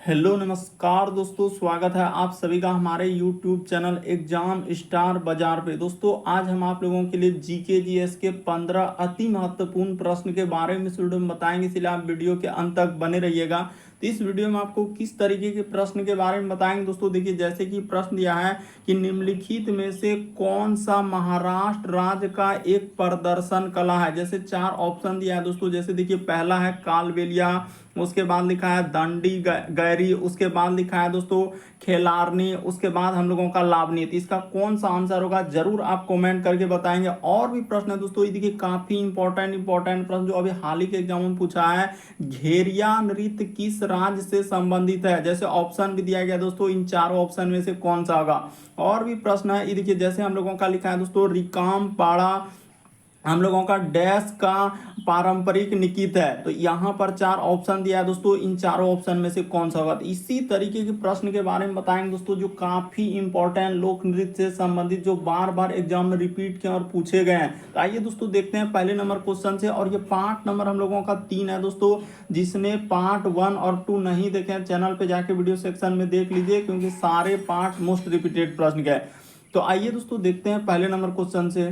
Hello नमस्कार दोस्तों, स्वागत है आप सभी का हमारे यूट्यूब चैनल एग्जाम स्टार बाजार पे। दोस्तों आज हम आप लोगों के लिए जीके जीएस के 15 अति महत्वपूर्ण प्रश्न के बारे में इस वीडियो में बताएंगे, इसलिए आप वीडियो के अंत तक बने रहिएगा। तो इस वीडियो में आपको किस तरीके के प्रश्न के बारे में बताएंगे दोस्तों। देखिए, जैसे कि प्रश्न दिया है कि निम्नलिखित में से कौन सा महाराष्ट्र राज्य का एक प्रदर्शन कला है। जैसे चार ऑप्शन दिया है दोस्तों। जैसे देखिए, पहला है कालबेलिया, उसके बाद लिखा है दंडी गैरी, उसके बाद लिखा है दोस्तों खेलारनी, उसके बाद हम लोगों का लावनी। तो इसका कौन सा आंसर होगा जरूर आप कमेंट करके बताएंगे। और भी प्रश्न है दोस्तों, ये देखिए काफी इंपॉर्टेंट प्रश्न जो अभी हाल ही के एग्जाम में पूछा है। घेरिया नृत्य किस राज्य से संबंधित है। जैसे ऑप्शन भी दिया गया दोस्तों, इन चारों ऑप्शन में से कौन सा होगा। और भी प्रश्न है, ये देखिए जैसे हम लोगों का लिखा है दोस्तों रिकाम पाड़ा हम लोगों का डैश का पारंपरिक निकित है। तो यहाँ पर चार ऑप्शन दिया है दोस्तों, इन चारों ऑप्शन में से कौन सा होगा। तो इसी तरीके के प्रश्न के बारे में बताएंगे दोस्तों, जो काफी इंपॉर्टेंट लोक नृत्य से संबंधित, जो बार बार एग्जाम में रिपीट किए और पूछे गए हैं। तो आइए दोस्तों देखते हैं पहले नंबर क्वेश्चन से। और ये पार्ट नंबर हम लोगों का 3 है दोस्तों। जिसने पार्ट 1 और 2 नहीं देखे हैं, चैनल पे जाके वीडियो सेक्शन में देख लीजिए, क्योंकि सारे पार्ट मोस्ट रिपीटेड प्रश्न के। तो आइए दोस्तों देखते हैं पहले नंबर क्वेश्चन से।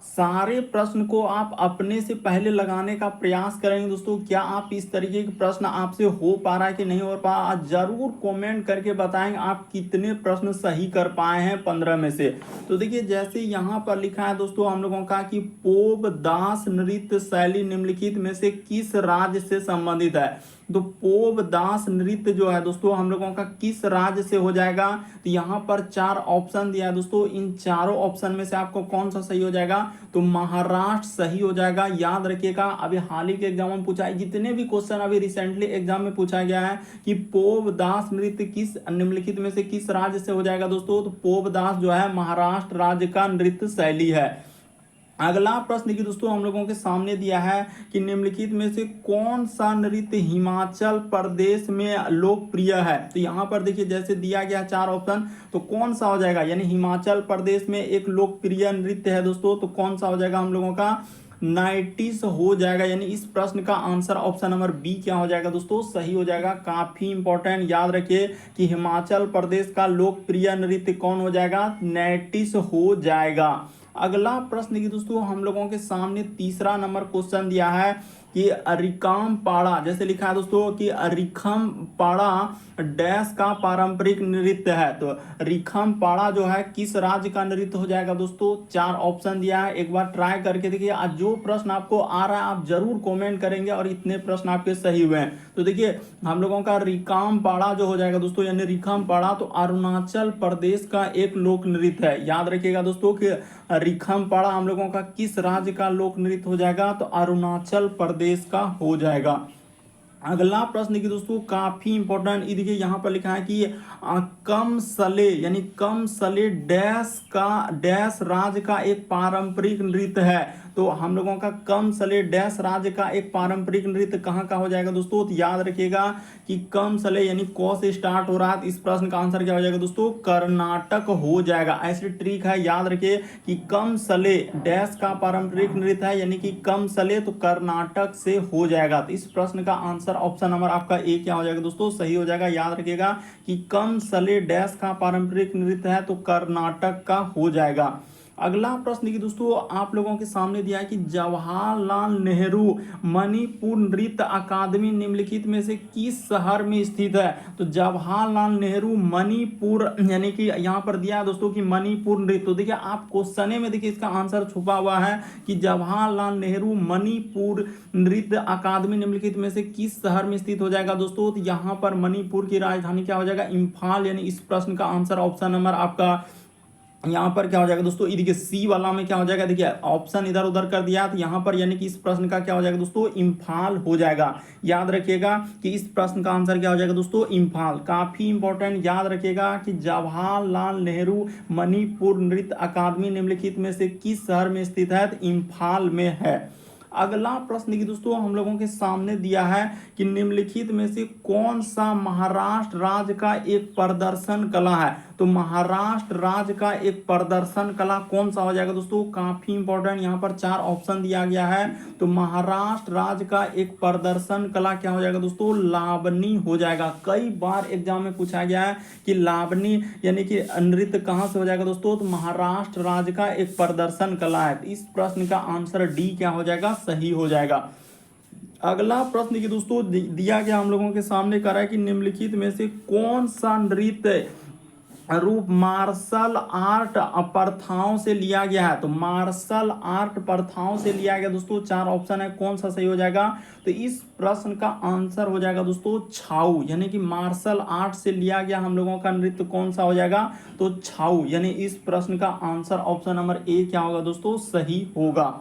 सारे प्रश्न को आप अपने से पहले लगाने का प्रयास करेंगे दोस्तों। क्या आप इस तरीके के प्रश्न आपसे हो पा रहा है कि नहीं हो पा रहा, जरूर कमेंट करके बताएंगे आप कितने प्रश्न सही कर पाए हैं 15 में से। तो देखिए, जैसे यहाँ पर लिखा है दोस्तों हम लोगों का कि पोब दास नृत्य शैली निम्नलिखित में से किस राज्य से संबंधित है। तो पोब दास नृत्य जो है दोस्तों हम लोगों का किस राज्य से हो जाएगा। तो यहाँ पर चार ऑप्शन दिया है दोस्तों, इन चारों ऑप्शन में से आपको कौन सा सही हो जाएगा। तो महाराष्ट्र सही हो जाएगा। याद रखिएगा, अभी हाल ही के एग्जाम में पूछा है, जितने भी क्वेश्चन अभी रिसेंटली एग्जाम में पूछा गया है कि पोब दास नृत्य किस निम्नलिखित में से किस राज्य से हो जाएगा दोस्तों। तो पोब दास जो है महाराष्ट्र राज्य का नृत्य शैली है। अगला प्रश्न देखिए दोस्तों, हम लोगों के सामने दिया है कि निम्नलिखित में से कौन सा नृत्य हिमाचल प्रदेश में लोकप्रिय है। तो यहाँ पर देखिए जैसे दिया गया चार ऑप्शन, तो कौन सा हो जाएगा। यानी हिमाचल प्रदेश में एक लोकप्रिय नृत्य है दोस्तों, तो कौन सा हो जाएगा हम लोगों का नाइटिस हो जाएगा। यानी इस प्रश्न का आंसर ऑप्शन नंबर बी क्या हो जाएगा दोस्तों, सही हो जाएगा। काफी इंपॉर्टेंट, याद रखिए कि हिमाचल प्रदेश का लोकप्रिय नृत्य कौन हो जाएगा, नाइटिस हो जाएगा। अगला प्रश्न की दोस्तों हम लोगों के सामने तीसरा नंबर क्वेश्चन दिया है कि अरिकाम पाड़ा, जैसे लिखा है दोस्तों कि अरिखम पाड़ा डैश का पारंपरिक नृत्य है। तो रिखम पाड़ा जो है किस राज्य का नृत्य हो जाएगा दोस्तों। चार ऑप्शन दिया है, एक बार ट्राई करके देखिए। आज जो प्रश्न आपको आ रहा है आप जरूर कमेंट करेंगे और इतने प्रश्न आपके सही हुए हैं। तो देखिए हम लोगों का रिकाम पाड़ा जो हो जाएगा दोस्तों, यानी रिखम पाड़ा तो अरुणाचल प्रदेश का एक लोक नृत्य है। याद रखिएगा दोस्तों कि रिखम पाड़ा हम लोगों का किस राज्य का लोक नृत्य हो जाएगा, तो अरुणाचल प्रदेश का हो जाएगा। अगला प्रश्न की दोस्तों काफी इंपॉर्टेंट, ये देखिए यहाँ पर लिखा है कि कम सले यानी कम सले डैश का डैश राज्य का एक पारंपरिक नृत्य है। तो हम लोगों का कम सले डैश राज्य का एक पारंपरिक नृत्य कहाँ का हो जाएगा दोस्तों। तो याद रखिएगा कि कम सले यानी क से स्टार्ट हो रहा है। इस प्रश्न का आंसर क्या हो जाएगा दोस्तों, कर्नाटक हो जाएगा। ऐसी ट्रिक है, याद रखिए कि कम सले डैश का पारंपरिक नृत्य है, यानी कि कम सले तो कर्नाटक से हो जाएगा। तो इस प्रश्न का आंसर ऑप्शन नंबर आपका ए क्या हो जाएगा दोस्तों, सही हो जाएगा। याद रखिएगा कि कम सले डैश का पारंपरिक नृत्य है, तो कर्नाटक का हो जाएगा। अगला प्रश्न की दोस्तों आप लोगों के सामने दिया है कि जवाहरलाल नेहरू मणिपुर नृत्य अकादमी निम्नलिखित में से किस शहर में स्थित है। तो जवाहरलाल नेहरू मणिपुर, यानी कि यहाँ पर दिया है दोस्तों कि मणिपुर नृत्य। तो देखिए आप क्वेश्चन में देखिए इसका आंसर छुपा हुआ है कि जवाहरलाल नेहरू मणिपुर नृत्य अकादमी निम्नलिखित में से किस शहर में स्थित हो जाएगा दोस्तों। तो यहाँ पर मणिपुर की राजधानी क्या हो जाएगा, इम्फाल। यानी इस प्रश्न का आंसर ऑप्शन नंबर आपका यहाँ पर क्या हो जाएगा दोस्तों, ये देखिए सी वाला में क्या हो जाएगा, देखिए ऑप्शन इधर उधर कर दिया तो यहाँ पर यानी कि इस प्रश्न का क्या हो जाएगा दोस्तों, इम्फाल हो जाएगा। याद रखिएगा कि इस प्रश्न का आंसर क्या हो जाएगा दोस्तों, इम्फाल। काफी इंपॉर्टेंट, याद रखिएगा कि जवाहरलाल नेहरू मणिपुर नृत्य अकादमी निम्नलिखित में से किस शहर में स्थित है, तो इम्फाल में है। अगला प्रश्न की दोस्तों हम लोगों के सामने दिया है कि निम्नलिखित में से कौन सा महाराष्ट्र राज्य का एक प्रदर्शन कला है। तो महाराष्ट्र राज्य का एक प्रदर्शन कला कौन सा हो जाएगा दोस्तों, काफी इंपॉर्टेंट, यहाँ पर 4 ऑप्शन दिया गया है। तो महाराष्ट्र राज्य का एक प्रदर्शन कला क्या हो जाएगा दोस्तों, लावनी हो जाएगा। कई बार एग्जाम में पूछा गया है कि लावनी यानी कि नृत्य कहां से हो जाएगा दोस्तों, तो महाराष्ट्र राज्य का एक प्रदर्शन कला है। इस प्रश्न का आंसर डी क्या हो जाएगा, सही हो जाएगा। अगला प्रश्न की दोस्तों दिया गया हम लोगों के सामने कर रहा है कि निम्नलिखित में से कौन सा नृत्य रूप मार्शल आर्ट प्रथाओं से लिया गया है। तो मार्शल आर्ट प्रथाओं से लिया गया दोस्तों, 4 ऑप्शन है, कौन सा सही हो जाएगा। तो इस प्रश्न का आंसर हो जाएगा दोस्तों छाऊ, यानी कि मार्शल आर्ट से लिया गया हम लोगों का नृत्य कौन सा हो जाएगा, तो छाऊ, यानी इस प्रश्न का आंसर ऑप्शन नंबर ए क्या होगा दोस्तों, सही होगा।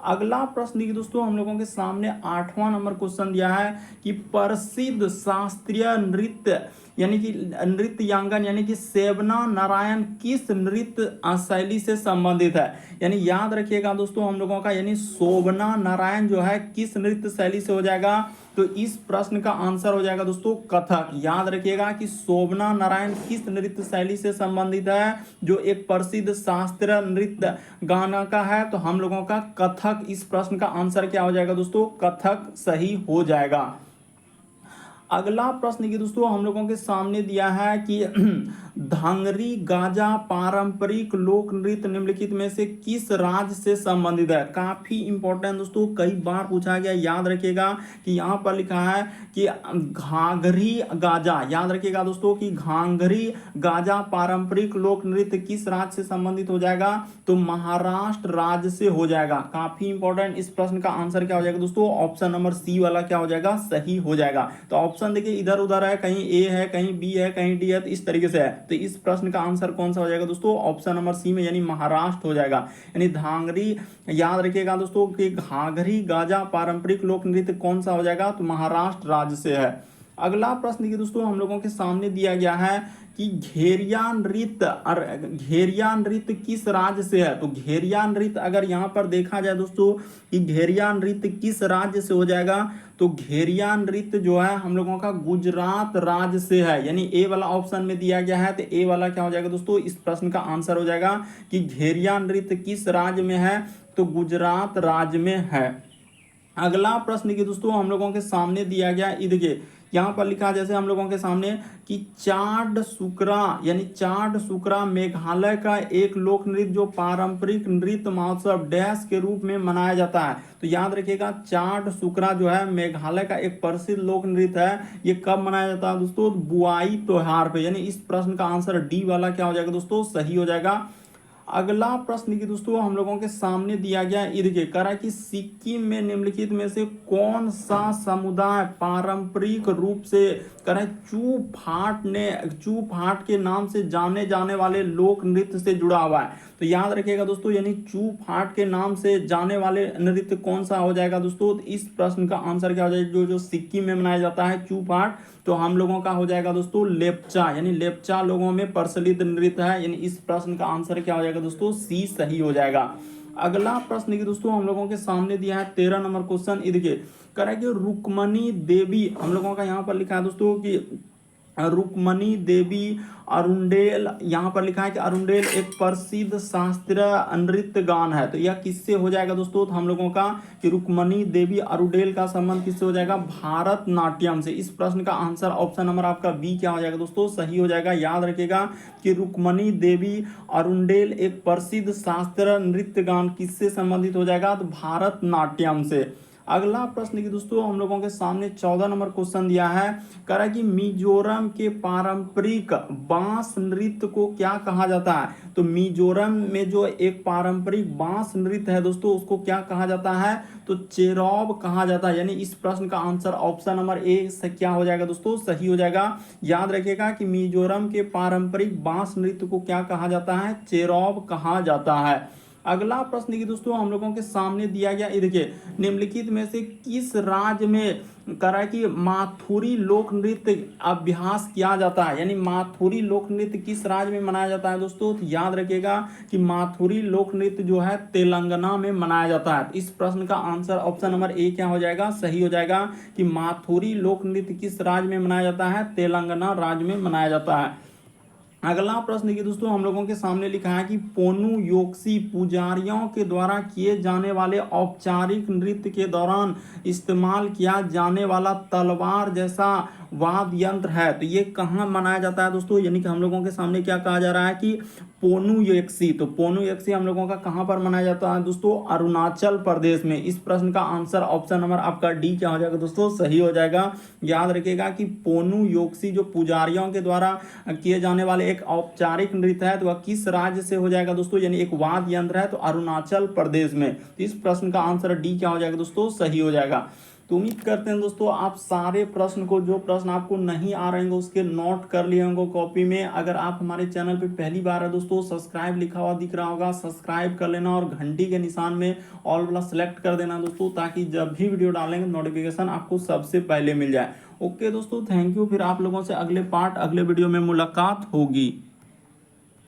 अगला प्रश्न की दोस्तों हम लोगों के सामने 8वां नंबर क्वेश्चन दिया है कि प्रसिद्ध शास्त्रीय नृत्य यानी कि नृत्यांगन यानी कि सेवना नारायण किस नृत्य शैली से संबंधित है। यानी याद रखिएगा दोस्तों हम लोगों का, यानी शोभना नारायण जो है किस नृत्य शैली से हो जाएगा। तो इस प्रश्न का आंसर हो जाएगा दोस्तों कथक। याद रखिएगा कि शोभना नारायण किस नृत्य शैली से संबंधित है, जो एक प्रसिद्ध शास्त्रीय नृत्य गाना का है, तो हम लोगों का कथक। इस प्रश्न का आंसर क्या हो जाएगा दोस्तों, कथक सही हो जाएगा। अगला प्रश्न की दोस्तों हम लोगों के सामने दिया है कि धांगरी गाजा पारंपरिक लोक नृत्य निम्नलिखित में से किस राज्य से संबंधित है। काफी इंपॉर्टेंट दोस्तों, कई बार पूछा गया। याद रखिएगा कि यहाँ पर लिखा है कि घाघरी गाजा, याद रखिएगा दोस्तों कि घाघरी गाजा पारंपरिक लोक नृत्य किस राज्य से संबंधित हो जाएगा, तो महाराष्ट्र राज्य से हो जाएगा। काफी इंपॉर्टेंट, इस प्रश्न का आंसर क्या हो जाएगा दोस्तों, ऑप्शन नंबर सी वाला क्या हो जाएगा, सही हो जाएगा। तो ऑप्शन देखिए इधर उधर है, कहीं ए है, कहीं बी है, कहीं डी है, तो इस तरीके से है। तो इस प्रश्न का आंसर कौन सा हो जाएगा दोस्तों, ऑप्शन नंबर सी में, यानी महाराष्ट्र हो जाएगा। यानी धांगरी, याद रखिएगा दोस्तों कि घाघरी गाजा पारंपरिक लोक नृत्य कौन सा हो जाएगा, तो महाराष्ट्र राज्य से है। अगला प्रश्न की दोस्तों हम लोगों के सामने दिया गया है कि घेरिया नृत्य और घेरिया नृत्य किस राज्य से है। तो घेरिया नृत्य अगर यहाँ पर देखा जाए दोस्तों कि घेरिया नृत्य किस राज्य से हो जाएगा, तो घेरिया नृत्य जो है हम लोगों का गुजरात राज्य से है। यानी ए वाला ऑप्शन में दिया गया है, तो ए वाला क्या हो जाएगा दोस्तों, इस प्रश्न का आंसर हो जाएगा कि घेरिया नृत्य किस राज्य में है, तो गुजरात राज्य में है। अगला प्रश्न की दोस्तों हम लोगों के सामने दिया गया, देखिए यहाँ पर लिखा जैसे हम लोगों के सामने कि चाड सुकरा, यानी चाड सुकरा मेघालय का एक लोक नृत्य जो पारंपरिक नृत्य महोत्सव डैश के रूप में मनाया जाता है। तो याद रखिएगा चाड सुकरा जो है मेघालय का एक प्रसिद्ध लोक नृत्य है। ये कब मनाया जाता है दोस्तों, बुआई त्योहार पे। यानी इस प्रश्न का आंसर डी वाला क्या हो जाएगा दोस्तों, सही हो जाएगा। अगला प्रश्न की दोस्तों हम लोगों के सामने दिया गया देखिए कह रहा है कि सिक्किम में निम्नलिखित में से कौन सा समुदाय पारंपरिक रूप से कह रहा है चू फाट के नाम से जाने जाने वाले लोक नृत्य से जुड़ा हुआ है। तो याद रखिएगा दोस्तों, यानी चू फाट के नाम से जाने वाले नृत्य कौन सा हो जाएगा दोस्तों, तो इस प्रश्न का आंसर क्या हो जाएगा, जो सिक्किम में मनाया जाता है चू फाट, तो हम लोगों का हो जाएगा दोस्तों लेप्चा। यानी लेप्चा लोगों में प्रचलित नृत्य है। यानी इस प्रश्न का आंसर क्या हो जाएगा दोस्तों, सी सही हो जाएगा। अगला प्रश्न की दोस्तों हम लोगों के सामने दिया है 13 नंबर क्वेश्चन, देखिए कह रहा है कि रुक्मणी देवी, हम लोगों का यहाँ पर लिखा है दोस्तों कि रुक्मणी देवी अरुंडेल, यहाँ पर लिखा है कि अरुंडेल एक प्रसिद्ध शास्त्रीय नृत्य गान है। तो यह किससे हो जाएगा दोस्तों, तो हम लोगों का कि रुक्मणी देवी अरुंडेल का संबंध किससे हो जाएगा, भारतनाट्यम से। इस प्रश्न का आंसर ऑप्शन नंबर आपका बी क्या हो जाएगा दोस्तों, सही हो जाएगा। याद रखिएगा कि रुक्मणी देवी अरुंडेल एक प्रसिद्ध शास्त्रीय नृत्य गान किससे संबंधित हो जाएगा, तो भारतनाट्यम से। अगला प्रश्न की दोस्तों हम लोगों के सामने 14 नंबर क्वेश्चन दिया है, कह रहा है कि मिजोरम के पारंपरिक बांस नृत्य को क्या कहा जाता है। तो मिजोरम में जो एक पारंपरिक बांस नृत्य है दोस्तों उसको क्या कहा जाता है, तो चेरॉब कहा जाता है। यानी इस प्रश्न का आंसर ऑप्शन नंबर ए से क्या हो जाएगा दोस्तों, सही हो जाएगा। याद रखिएगा कि मिजोरम के पारंपरिक बांस नृत्य को क्या कहा जाता है, चेरॉब कहा जाता है। अगला प्रश्न देखिए दोस्तों हम लोगों के सामने दिया गया, ये देखिए निम्नलिखित में से किस राज्य में करा कि माथुरी लोक नृत्य अभ्यास किया जाता है, यानी माथुरी लोक नृत्य किस राज्य में मनाया जाता है दोस्तों। तो याद रखिएगा कि माथुरी लोक नृत्य जो है तेलंगाना में मनाया जाता है। इस प्रश्न का आंसर ऑप्शन नंबर ए क्या हो जाएगा, सही हो जाएगा कि माथुरी लोक नृत्य किस राज्य में मनाया जाता है, तेलंगाना राज्य में मनाया जाता है। अगला प्रश्न देखिए दोस्तों हम लोगों के सामने लिखा है कि पोनु योक्सी पुजारियों के द्वारा किए जाने वाले औपचारिक नृत्य के दौरान इस्तेमाल किया जाने वाला तलवार जैसा वाद्य यंत्र है, तो ये कहाँ मनाया जाता है दोस्तों। यानी कि हम लोगों के सामने क्या कहा जा रहा है कि पोनु यक्सी, तो पोनु यक्सी हम लोगों का कहाँ पर मनाया जाता है दोस्तों, अरुणाचल प्रदेश में। इस प्रश्न का आंसर ऑप्शन नंबर आपका डी क्या हो जाएगा दोस्तों, सही हो जाएगा। याद रखिएगा कि पोनु योक्सी जो पुजारियों के द्वारा किए जाने वाले एक औपचारिक नृत्य है, तो वह किस राज्य से हो जाएगा दोस्तों, यानी एक वाद्य यंत्र है, तो अरुणाचल प्रदेश में। तो इस प्रश्न का आंसर डी क्या हो जाएगा दोस्तों, सही हो जाएगा। तो उम्मीद करते हैं दोस्तों आप सारे प्रश्न को, जो प्रश्न आपको नहीं आ रहे होंगे उसके नोट कर लिए होंगे कॉपी में। अगर आप हमारे चैनल पे पहली बार है दोस्तों, सब्सक्राइब लिखा हुआ दिख रहा होगा, सब्सक्राइब कर लेना और घंटी के निशान में ऑल वाला सेलेक्ट कर देना दोस्तों, ताकि जब भी वीडियो डालेंगे नोटिफिकेशन आपको सबसे पहले मिल जाए। ओके दोस्तों, थैंक यू। फिर आप लोगों से अगले वीडियो में मुलाकात होगी।